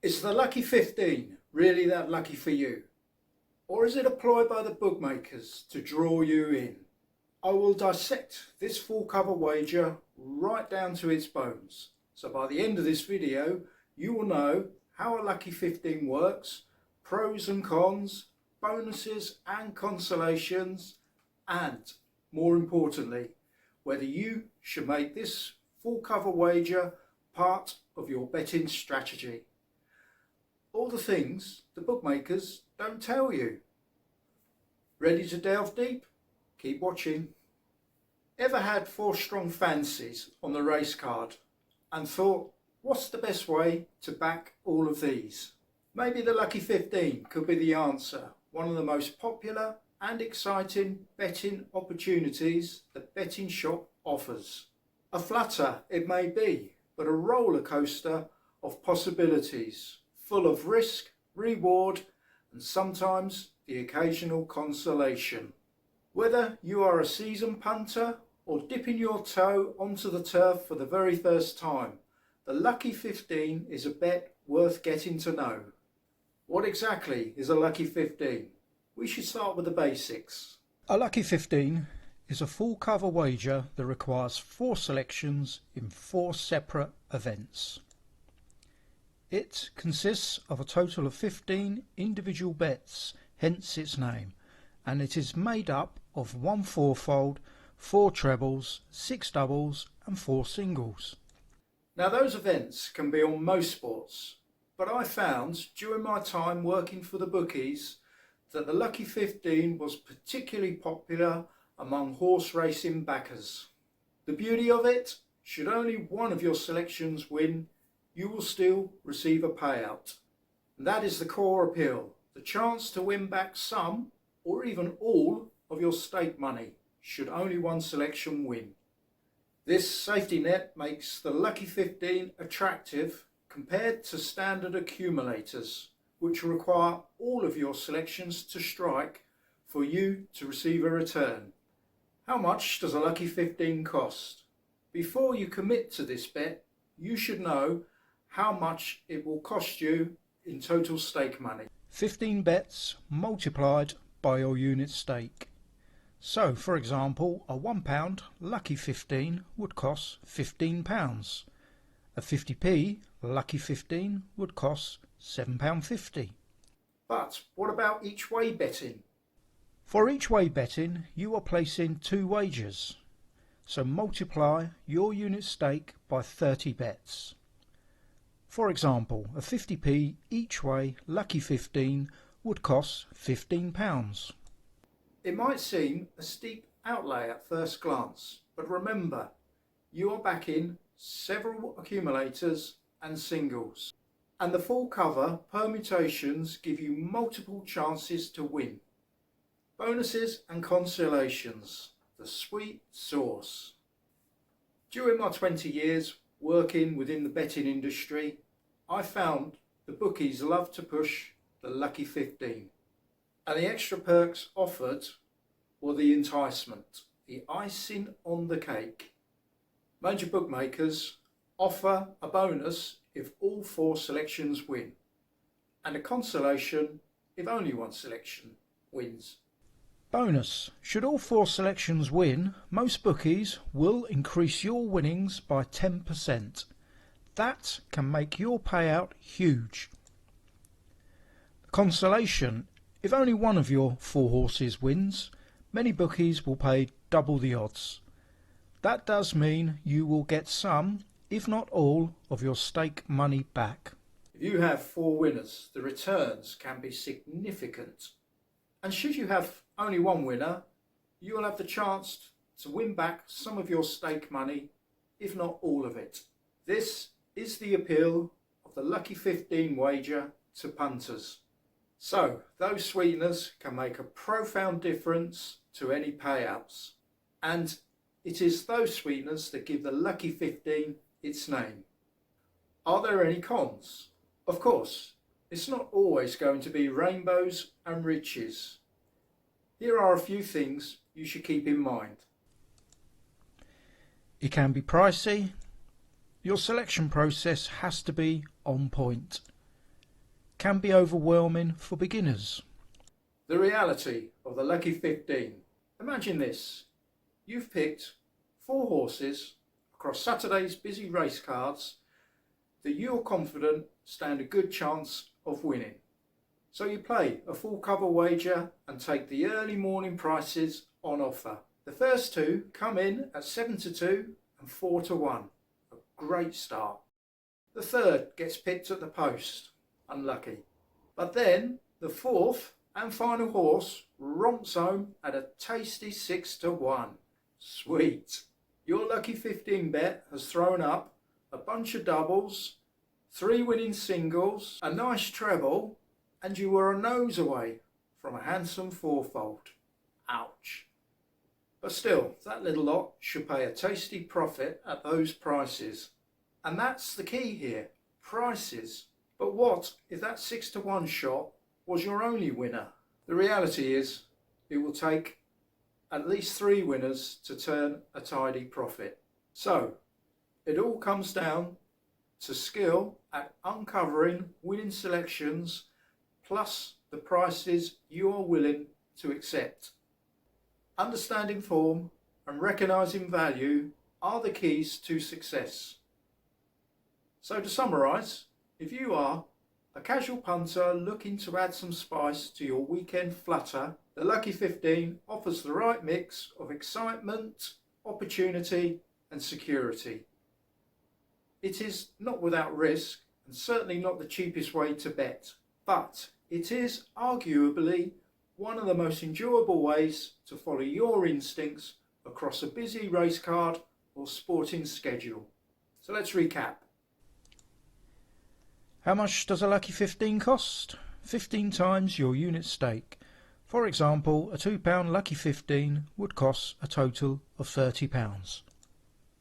Is the lucky 15 really that lucky for you? Or is it a ploy by the bookmakers to draw you in? I will dissect this full cover wager right down to its bones. So by the end of this video, you will know how a lucky 15 works, pros and cons, bonuses and consolations, and more importantly, whether you should make this full cover wager part of your betting strategy. All the things the bookmakers don't tell you. Ready to delve deep? Keep watching. Ever had 4 strong fancies on the race card and thought, what's the best way to back all of these? Maybe the lucky 15 could be the answer. One of the most popular and exciting betting opportunities the betting shop offers. A flutter it may be, but a roller coaster of possibilities, full of risk, reward, and sometimes the occasional consolation. Whether you are a seasoned punter or dipping your toe onto the turf for the very first time, the lucky 15 is a bet worth getting to know. What exactly is a lucky 15? We should start with the basics. A lucky 15 is a full cover wager that requires 4 selections in 4 separate events. It consists of a total of 15 individual bets, hence its name, and it is made up of 1 fourfold, 4 trebles, 6 doubles and 4 singles. Now those events can be on most sports, but I found during my time working for the bookies that the lucky 15 was particularly popular among horse racing backers. The beauty of it, should only one of your selections win, you will still receive a payout. And that is the core appeal, the chance to win back some or even all of your stake money should only one selection win. This safety net makes the lucky 15 attractive compared to standard accumulators, which require all of your selections to strike for you to receive a return. How much does a lucky 15 cost? Before you commit to this bet, you should know how much it will cost you in total stake money. 15 bets multiplied by your unit stake. So, for example, a £1 lucky 15 would cost £15. A 50p lucky 15 would cost £7.50. But what about each way betting? For each way betting, you are placing 2 wagers. So multiply your unit stake by 30 bets. For example, a 50p each way lucky 15 would cost £15. It might seem a steep outlay at first glance, but remember, you are backing several accumulators and singles, and the full cover permutations give you multiple chances to win. Bonuses and consolations, the sweet sauce. During my 20 years working within the betting industry, I found the bookies love to push the lucky 15. And the extra perks offered were the enticement, the icing on the cake. Major bookmakers offer a bonus if all 4 selections win, and a consolation if only one selection wins. Bonus. Should all 4 selections win, most bookies will increase your winnings by 10%. That can make your payout huge. Consolation. If only one of your 4 horses wins, many bookies will pay double the odds. That does mean you will get some, if not all, of your stake money back. If you have 4 winners, the returns can be significant. And should you have only one winner, you will have the chance to win back some of your stake money, if not all of it. This is the appeal of the lucky 15 wager to punters. So those sweeteners can make a profound difference to any payouts. And it is those sweeteners that give the lucky 15 its name. Are there any cons? Of course, it's not always going to be rainbows and riches. Here are a few things you should keep in mind. It can be pricey. Your selection process has to be on point. can be overwhelming for beginners. The reality of the Lucky 15. Imagine this. You've picked 4 horses across Saturday's busy race cards that you're confident stand a good chance of winning. So you play a full cover wager and take the early morning prices on offer. The first 2 come in at 7 to 2 and 4 to 1. A great start. The third gets picked at the post. Unlucky. But then the 4th and final horse romps home at a tasty 6 to 1. Sweet. Your Lucky 15 bet has thrown up a bunch of doubles, 3 winning singles, a nice treble, and you were a nose away from a handsome fourfold. Ouch. But still, that little lot should pay a tasty profit at those prices. And that's the key here, prices. But what if that 6 to 1 shot was your only winner? The reality is, it will take at least 3 winners to turn a tidy profit. So, it all comes down to skill at uncovering winning selections plus the prices you are willing to accept. Understanding form and recognising value are the keys to success. So to summarise, if you are a casual punter looking to add some spice to your weekend flutter, the Lucky 15 offers the right mix of excitement, opportunity and security. It is not without risk and certainly not the cheapest way to bet, but it is arguably one of the most enjoyable ways to follow your instincts across a busy race card or sporting schedule. So let's recap. How much does a Lucky 15 cost? 15 times your unit stake. For example, a £2 Lucky 15 would cost a total of £30.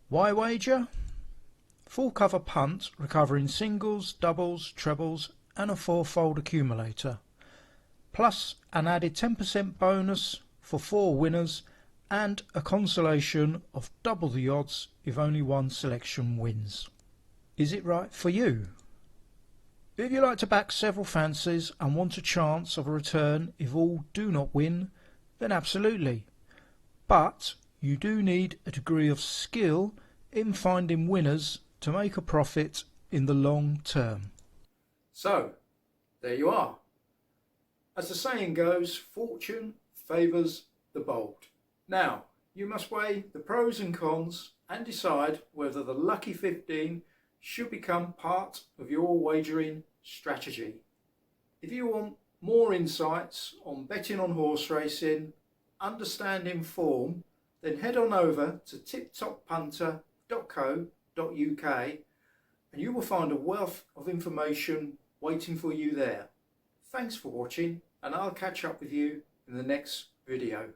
Why wager? Full cover punt recovering singles, doubles, trebles and a 4-fold accumulator. Plus an added 10% bonus for 4 winners and a consolation of double the odds if only one selection wins. Is it right for you? If you like to back several fancies and want a chance of a return if all do not win, then absolutely. But you do need a degree of skill in finding winners to make a profit in the long term. So, there you are. As the saying goes, fortune favours the bold. Now, you must weigh the pros and cons and decide whether the Lucky 15 should become part of your wagering strategy. If you want more insights on betting on horse racing, understanding form, then head on over to tiptoppunter.co.uk and you will find a wealth of information waiting for you there. Thanks for watching and I'll catch up with you in the next video.